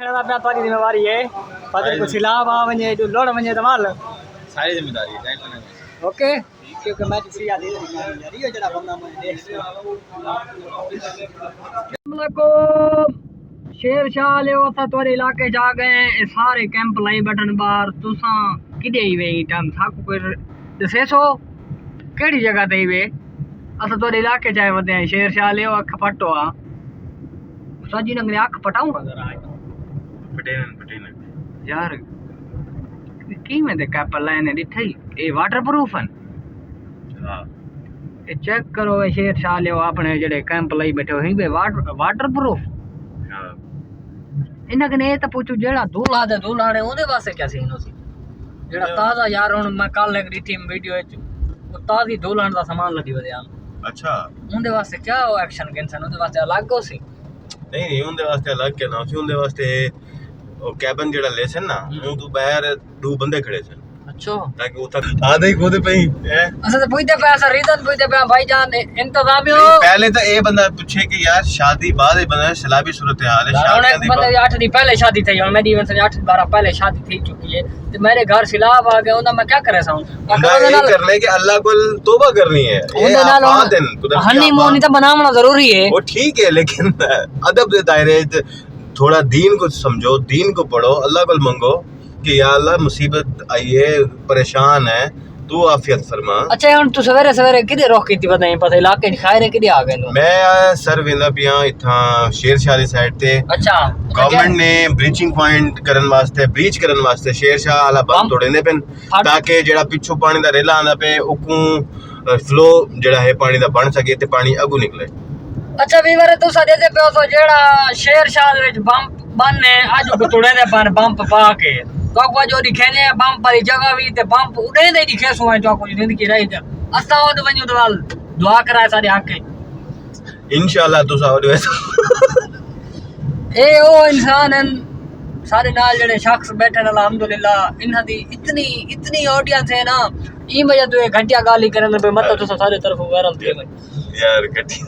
तुम्हारी जिम्मेवारी है पता कुछ हिलाव आ वने जो लोड वने तमाल सारी जिम्मेदारी है टेंशन नहीं। ओके क्योंकि मैं किसी याद नहीं है जड़ा बंदा मुझे को शेर शाह ले ओता तोरे इलाके जा गए सारे कैंप लाई बटन बार तुसा किदे ही वे टाइम था कोई दसे सो केड़ी जगह ते वे असा तोरे इलाके जाए वदे शेर शाह ले अख पटो आ साजी नंगरे अख पटाऊं अगर आज पटेन यार की में दे कैप लाइन दिठई ए वाटरप्रूफ है हां ए चेक करो ए शेर शाह ले अपने जेडे कैंप लाई बैठे ही बे वाटरप्रूफ हां इना कने ए ता पूछू जेड़ा दूल्हा दे दूल्हाने ओदे वास्ते क्या सीन होसी जेड़ा ताजा यार हुन मैं कल एक रीति वीडियो विच वो ताजी दूल्हन दा सामान लदी वदे अच्छा उनदे वास्ते क्या एक्शन कैंसन उनदे वास्ते अलग होसी नहीं उनदे वास्ते अलग के ना उनदे वास्ते ओ कैबिन जेड़ा लेसन ना ऊ तो बाहर दो बंदे खड़े थे अच्छा ताकि उठा आधे खुद पे ही है असा तो पूछते पे ऐसा रीजन पूछते पे भाईजान इंतजाम हो पहले तो ए बंदा पूछे कि यार शादी बाद ही बंदा सलाबी सूरत हाल है शादी दी बंदे 8 दिन पहले शादी थी और मेरी इवन से 8 12 पहले शादी थी चुकी है तो मेरे घर सिलाब आ गया उन्हें मैं क्या करे साऊं ये करने के अल्लाह को तौबा करनी है ये आप दिन हनीमून तो बनाना जरूरी है वो ठीक है लेकिन अदब के दायरे थोड़ा दीन को समझो दीन को पढ़ो अल्लाह को मंगो कि या अल्लाह मुसीबत आई है परेशान है तू आफियत फरमा। अच्छा हुन तू सवेरे सवेरे किदे रोक कीती बताई पता इलाके च खायरे किदे आ गए मैं सर वेंदा पिया इथा शेर शाह दी साइड ते। अच्छा गवर्नमेंट ने ब्रीचिंग पॉइंट करन वास्ते ब्रीच करन वास्ते शेर शाह वाला बंद तोड़ने पेन ताकि जेड़ा पिछो पानी दा रेला आंदा पे ओकू फ्लो जेड़ा है पानी दा बन सके ते पानी अगू निकले। अच्छा वीवर तू सा दे पे तो जेड़ा शेर शाह दे विच बंप बनने आज को तोड़े दे बन बंप पा के तो को जो दिखेने बंप वाली जगह भी ते बंप उड़े दे दिखे सो है जो को जिंदगी रही ते असा ओद वन्यू दवाल दुआ कराए सारे हक इंशाल्लाह तू सा ओदे ए ओ इंसान सारे नाल जेड़े शख्स बैठे अल्हम्दुलिल्लाह इन्हां दी इतनी ऑडियंस है ना ई वजह तो घंटिया गाली करन पे मत तो सारे तरफ वायरल थे यार घटी